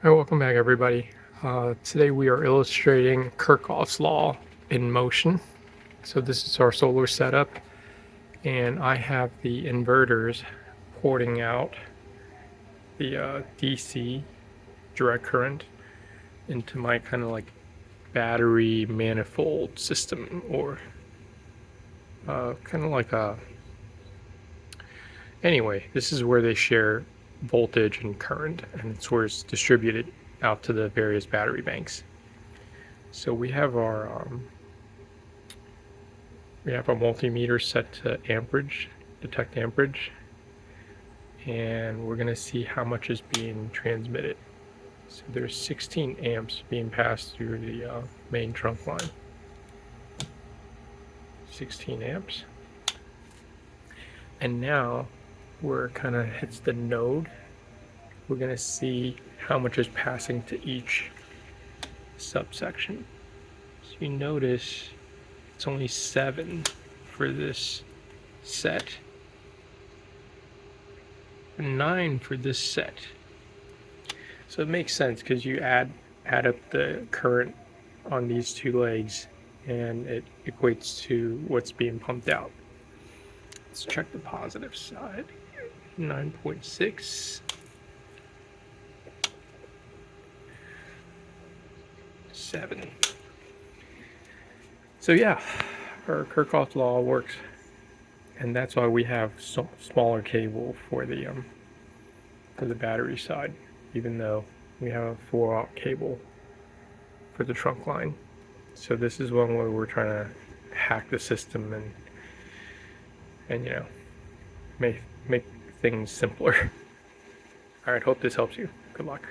Hi, welcome back, everybody. Today we are illustrating Kirchhoff's law in motion. So this is our solar setup, and I have the inverters porting out the DC direct current into my kind of like battery manifold system, or kind of like a... Anyway, this is where they share voltage and current, and it's where it's distributed out to the various battery banks. So we have our multimeter set to amperage, detect amperage, and we're going to see how much is being transmitted. So there's 16 amps being passed through the main trunk line. 16 amps. And now where it kind of hits the node, we're going to see how much is passing to each subsection. So you notice it's only 7 for this set, and 9 for this set. So it makes sense because you add up the current on these two legs and it equates to what's being pumped out. Let's check the positive side. 9.6. 7. So yeah, our Kirchhoff law works, and that's why we have so smaller cable for the battery side, even though we have a 4-aught cable for the trunk line. So this is one where we're trying to hack the system and make things simpler. All right, hope this helps you. Good luck.